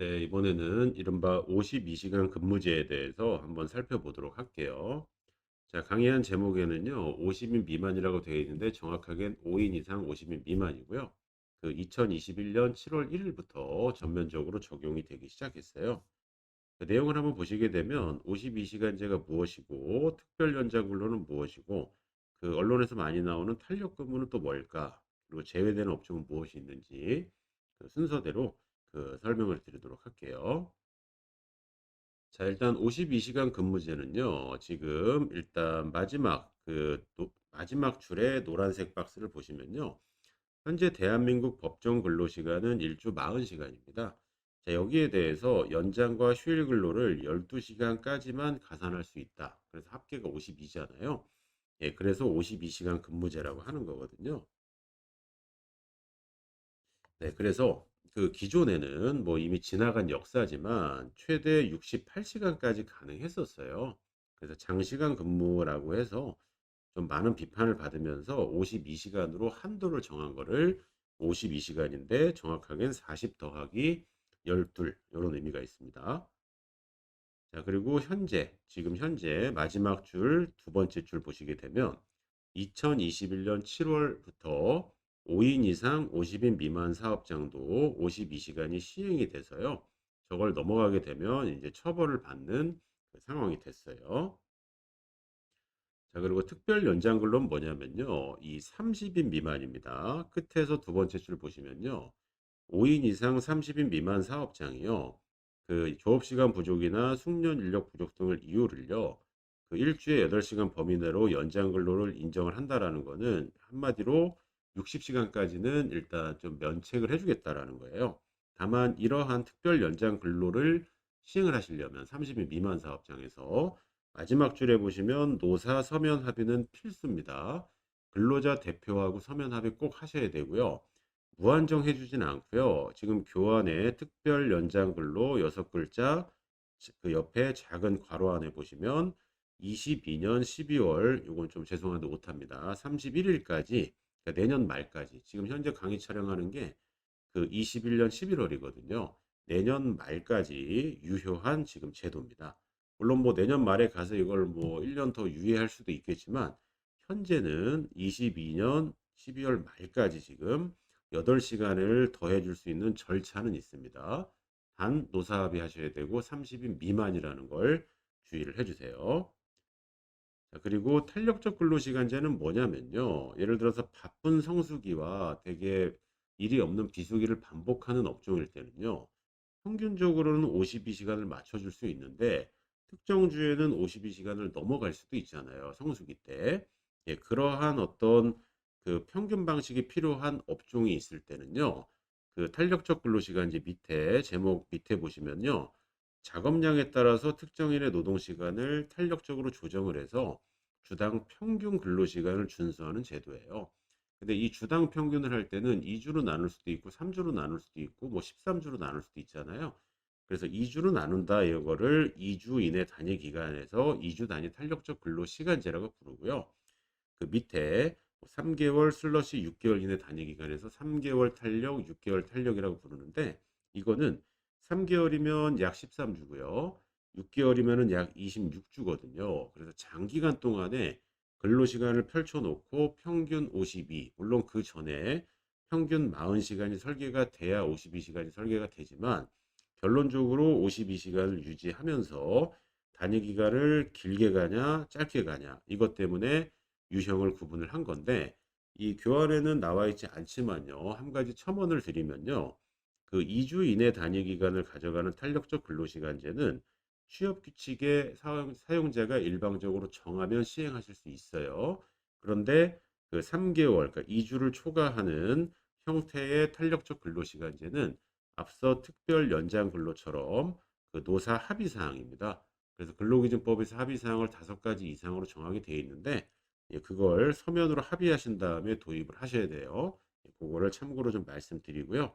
네, 이번에는 이른바 52시간 근무제에 대해서 한번 살펴보도록 할게요. 자, 강의한 제목에는요, 50인 미만이라고 되어 있는데 정확하게는 5인 이상 50인 미만이고요. 그 2021년 7월 1일부터 전면적으로 적용이 되기 시작했어요. 그 내용을 한번 보시게 되면 52시간제가 무엇이고, 특별 연장 근로는 무엇이고, 그 언론에서 많이 나오는 탄력 근무는 또 뭘까? 그리고 제외되는 업종은 무엇이 있는지 그 순서대로 그 설명을 드리도록 할게요. 자, 일단 52시간 근무제는요. 지금 일단 마지막 줄에 노란색 박스를 보시면요. 현재 대한민국 법정 근로시간은 일주 40시간입니다. 자, 여기에 대해서 연장과 휴일 근로를 12시간까지만 가산할 수 있다. 그래서 합계가 52잖아요. 예, 그래서 52시간 근무제라고 하는 거거든요. 네, 그래서 그 기존에는 뭐 이미 지나간 역사지만 최대 68시간까지 가능했었어요. 그래서 장시간 근무라고 해서 좀 많은 비판을 받으면서 52시간으로 한도를 정한 거를 52시간인데 정확하게는 40 더하기 12 이런 의미가 있습니다. 자, 그리고 지금 현재 마지막 줄, 두 번째 줄 보시게 되면 2021년 7월부터 5인 이상 50인 미만 사업장도 52시간이 시행이 돼서요. 저걸 넘어가게 되면 이제 처벌을 받는 그 상황이 됐어요. 자, 그리고 특별 연장 근로는 뭐냐면요. 이 30인 미만입니다. 끝에서 두 번째 줄 보시면요. 5인 이상 30인 미만 사업장이요. 그 조업시간 부족이나 숙련 인력 부족 등을 이유를요. 그 일주에 8시간 범위 내로 연장 근로를 인정을 한다라는 거는 한마디로 60시간까지는 일단 좀 면책을 해주겠다라는 거예요. 다만 이러한 특별 연장 근로를 시행을 하시려면 30인 미만 사업장에서 마지막 줄에 보시면 노사 서면 합의는 필수입니다. 근로자 대표하고 서면 합의 꼭 하셔야 되고요. 무한정 해주진 않고요. 지금 교환에 특별 연장 근로 6글자 그 옆에 작은 괄호 안에 보시면 22년 12월 요건 좀 죄송한데 못합니다. 31일까지 그러니까 내년 말까지 지금 현재 강의 촬영하는 게 그 21년 11월이거든요. 내년 말까지 유효한 지금 제도입니다. 물론 뭐 내년 말에 가서 이걸 뭐 1년 더 유예할 수도 있겠지만 현재는 22년 12월 말까지 지금 8시간을 더해 줄 수 있는 절차는 있습니다. 단 노사합의 하셔야 되고 30인 미만이라는 걸 주의를 해 주세요. 자, 그리고 탄력적 근로시간제는 뭐냐면요. 예를 들어서 바쁜 성수기와 되게 일이 없는 비수기를 반복하는 업종일 때는요. 평균적으로는 52시간을 맞춰줄 수 있는데 특정 주에는 52시간을 넘어갈 수도 있잖아요. 성수기 때. 예, 그러한 어떤 그 평균 방식이 필요한 업종이 있을 때는요. 그 탄력적 근로시간제 밑에 제목 밑에 보시면요. 작업량에 따라서 특정인의 노동 시간을 탄력적으로 조정을 해서 주당 평균 근로시간을 준수하는 제도예요. 근데 이 주당 평균을 할 때는 2주로 나눌 수도 있고 3주로 나눌 수도 있고 뭐 13주로 나눌 수도 있잖아요. 그래서 2주로 나눈다 이거를 2주 이내 단위 기간에서 2주 단위 탄력적 근로시간제라고 부르고요. 그 밑에 3개월 슬러시 6개월 이내 단위 기간에서 3개월 탄력, 6개월 탄력이라고 부르는데 이거는 3개월이면 약 13주고요. 6개월이면은 약 26주거든요. 그래서 장기간 동안에 근로시간을 펼쳐놓고 평균 52, 물론 그 전에 평균 40시간이 설계가 돼야 52시간이 설계가 되지만 결론적으로 52시간을 유지하면서 단위 기간을 길게 가냐 짧게 가냐 이것 때문에 유형을 구분을 한 건데 이 교환에는 나와 있지 않지만요. 한 가지 첨언을 드리면요. 그 2주 이내 단위 기간을 가져가는 탄력적 근로시간제는 취업 규칙에 사용자가 일방적으로 정하면 시행하실 수 있어요. 그런데 그 3개월, 그러니까 2주를 초과하는 형태의 탄력적 근로시간제는 앞서 특별 연장 근로처럼 그 노사 합의 사항입니다. 그래서 근로기준법에서 합의 사항을 5가지 이상으로 정하게 되어 있는데 예, 그걸 서면으로 합의하신 다음에 도입을 하셔야 돼요. 예, 그거를 참고로 좀 말씀드리고요.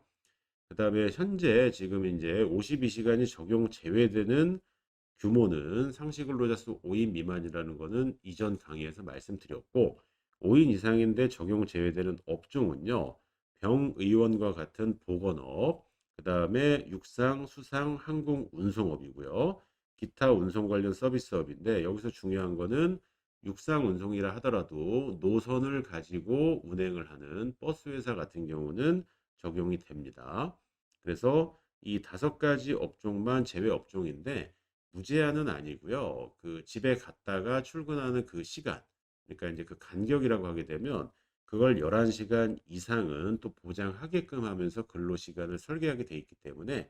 그다음에 현재 지금 이제 52시간이 적용 제외되는 규모는 상시 근로자 수 5인 미만이라는 거는 이전 강의에서 말씀드렸고 5인 이상인데 적용 제외되는 업종은요. 병의원과 같은 보건업, 그다음에 육상, 수상, 항공, 운송업이고요. 기타 운송 관련 서비스업인데 여기서 중요한 거는 육상 운송이라 하더라도 노선을 가지고 운행을 하는 버스 회사 같은 경우는 적용이 됩니다. 그래서 이 5가지 업종만 제외 업종인데 무제한은 아니고요. 그 집에 갔다가 출근하는 그 시간, 그러니까 이제 그 간격이라고 하게 되면 그걸 11시간 이상은 또 보장하게끔 하면서 근로 시간을 설계하게 돼 있기 때문에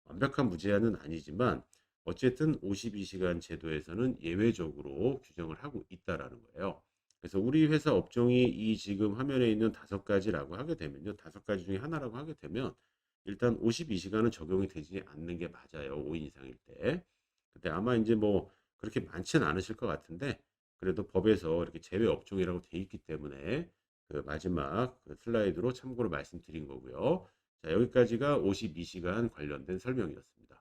완벽한 무제한은 아니지만 어쨌든 52시간 제도에서는 예외적으로 규정을 하고 있다라는 거예요. 그래서 우리 회사 업종이 이 지금 화면에 있는 5가지라고 하게 되면요. 5가지 중에 하나라고 하게 되면 일단 52시간은 적용이 되지 않는 게 맞아요. 5인 이상일 때. 근데 아마 이제 뭐 그렇게 많지는 않으실 것 같은데 그래도 법에서 이렇게 제외 업종이라고 돼 있기 때문에 그 마지막 그 슬라이드로 참고로 말씀드린 거고요. 자, 여기까지가 52시간 관련된 설명이었습니다.